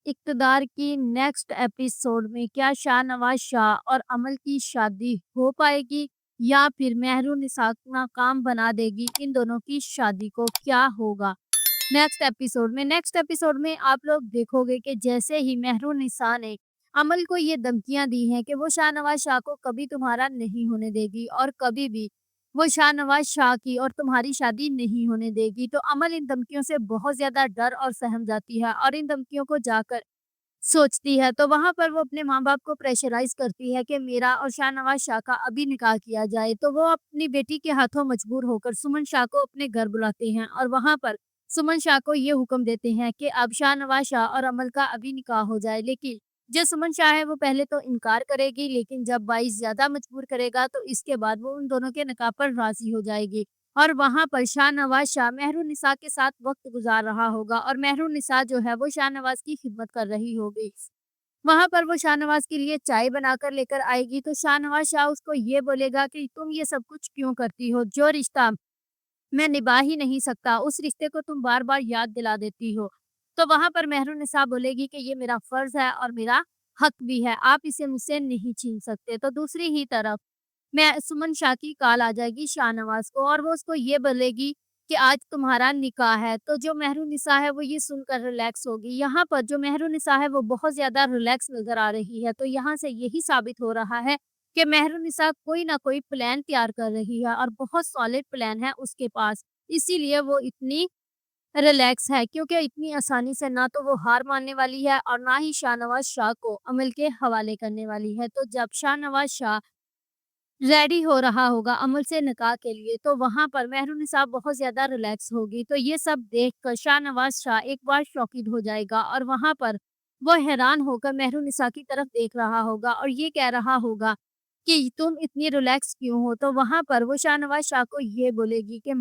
इक़्तिदार की next episode में क्या शाहनवाज़ शाह और अमल की शादी हो पाएगी या फिर मेहरुनिसा नाकाम बना देगी इन दोनों की शादी को? क्या होगा नेक्स्ट एपिसोड में आप लोग देखोगे कि जैसे ही मेहरुनिसा ने अमल को ये धमकियाँ दी हैं कि वो शाहनवाज़ शाह को कभी तुम्हारा नहीं होने देगी और कभी भी वो शाहनवाज़ शाह की और तुम्हारी शादी नहीं होने देगी। तो अमल इन धमकियों से बहुत ज़्यादा डर और सहम जाती है और इन धमकियों को जाकर सोचती है। तो वहाँ पर वो अपने माँ-बाप को प्रेशराइज़ करती है कि मेरा और शाहनवाज़ शाह का अभी निकाह किया जाए। तो वो अपनी बेटी के हाथों मजबूर होकर सुमन शाह को अपने घर बुलाते हैं और वहाँ पर सुमन शाह को ये हुक्म देते हैं कि अब शाहनवाज़ शाह और अमल का अभी निकाह हो जाए। लेकिन जो सुमन शाह है वो पहले तो इनकार करेगी, लेकिन जब बाइस ज़्यादा मजबूर करेगा तो इसके बाद वो उन दोनों के निकाह पर राज़ी हो जाएगी। और वहाँ पर शाहनवाज़ शाह मेहरुनिसा के साथ वक़्त गुज़ार रहा होगा और मेहरुनिसा जो है वो शाहनवाज़ की खिदमत कर रही होगी। वहाँ पर वो शाहनवाज़ के लिए चाय बनाकर लेकर आएगी तो शाहनवाज़ शाह उसको ये बोलेगा कि तुम ये सब कुछ क्यों करती हो? जो रिश्ता मैं निभा ही नहीं सकता, उस रिश्ते को तुम बार-बार याद दिला देती हो। तो वहाँ पर मेहरुनिसा बोलेगी कि ये मेरा फ़र्ज़ है और मेरा हक भी है, आप इसे मुझसे नहीं छीन सकते। तो दूसरी ही तरफ मैं सुमन शाह की कॉल आ जाएगी शाहनवाज़ को और वो उसको ये बोलेगी कि आज तुम्हारा निकाह है। तो जो मेहरुनिसा है वो ये सुनकर रिलैक्स होगी। यहाँ पर जो मेहरुनिसा है वो बहुत ज़्यादा रिलैक्स नज़र आ रही है। तो यहाँ से यही साबित हो रहा है कि मेहरुनिसा कोई ना कोई प्लान तैयार कर रही है और बहुत सॉलिड प्लान है उसके पास। इसीलिए वो इतनी रिलैक्स है क्योंकि इतनी आसानी से ना तो वो हार मानने वाली है और ना ही शाहनवाज़ शाह को अमल के हवाले करने वाली है। तो जब शाहनवाज़ शाह रेडी हो रहा होगा अमल से निकाह के लिए, तो वहाँ पर मेहरुनिसा बहुत ज़्यादा रिलैक्स होगी। तो ये सब देखकर शाहनवाज़ शाह एक बार शॉकिड हो जाएगा और वहाँ पर वो हैरान होकर मेहरुनिसा की तरफ देख रहा होगा और ये कह रहा होगा कि तुम इतनी रिलैक्स क्यों हो? तो वहाँ पर वो शाहनवाज़ शाह को ये बोलेगी कि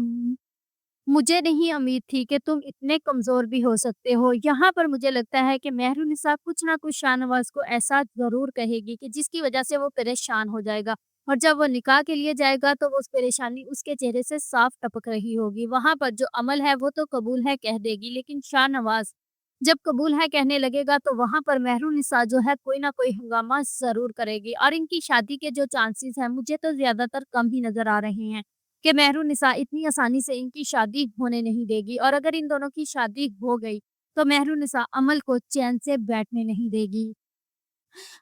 मुझे नहीं उम्मीद थी कि तुम इतने कमज़ोर भी हो सकते हो। यहाँ पर मुझे लगता है कि मेहरुनिसा कुछ ना कुछ शाहनवाज़ को ऐसा ज़रूर कहेगी कि जिसकी वज़ह से वो परेशान हो जाएगा और जब वो निकाह के लिए जाएगा तो वो उस परेशानी उसके चेहरे से साफ टपक रही होगी। वहाँ पर जो अमल है वो तो कबूल है कह देगी, लेकिन शाहनवाज़ जब कबूल है कहने लगेगा तो वहाँ पर मेहरुनिसा जो है कोई ना कोई हंगामा ज़रूर करेगी और इनकी शादी के जो चांसेस हैं मुझे तो ज़्यादातर कम ही नज़र आ रहे हैं। कि मेहरुनिसा इतनी आसानी से इनकी शादी होने नहीं देगी और अगर इन दोनों की शादी हो गई, तो मेहरुनिसा अमल को चैन से बैठने नहीं देगी।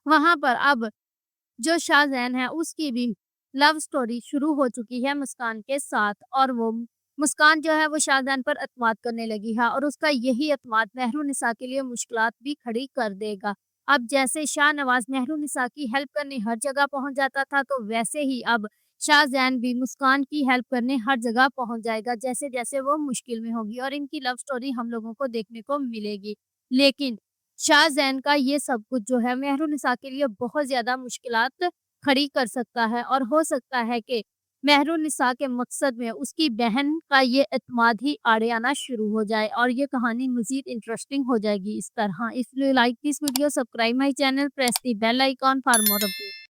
वहाँ पर अब जो शाहज़ैन है उसकी भी लव स्टोरी शुरू हो चुकी है मुस्कान के साथ और वो मुस्कान जो है वो शाहज़ैन पर एतमाद करने लगी है और उसका यही एतमाद मेहरुनिसा के लिए मुश्किलात भी खड़ी कर देगा। अब जैसे शाहनवाज़ मेहरुनिसा की हेल्प करने हर जगह पहुँच जाता था, तो वैसे ही अब शाहज़ैन भी मुस्कान की हेल्प करने हर जगह पहुँच जाएगा, जैसे-जैसे वो मुश्किल में होगी और इनकी लव स्टोरी हम लोगों को देखने को मिलेगी। लेकिन शाहज़ैन का ये सब कुछ जो है मेहरुनिसा के लिए बहुत ज़्यादा मुश्किलात खड़ी कर सकता है और हो सकता है कि मेहरुनिसा के मकसद में उसकी बहन का ये एतमाद ही आड़े आना शुरू हो जाए और ये कहानी मज़ीद इंटरेस्टिंग हो जाएगी इस तरह। इसलिए like this video, subscribe my channel, press the bell icon for more updates.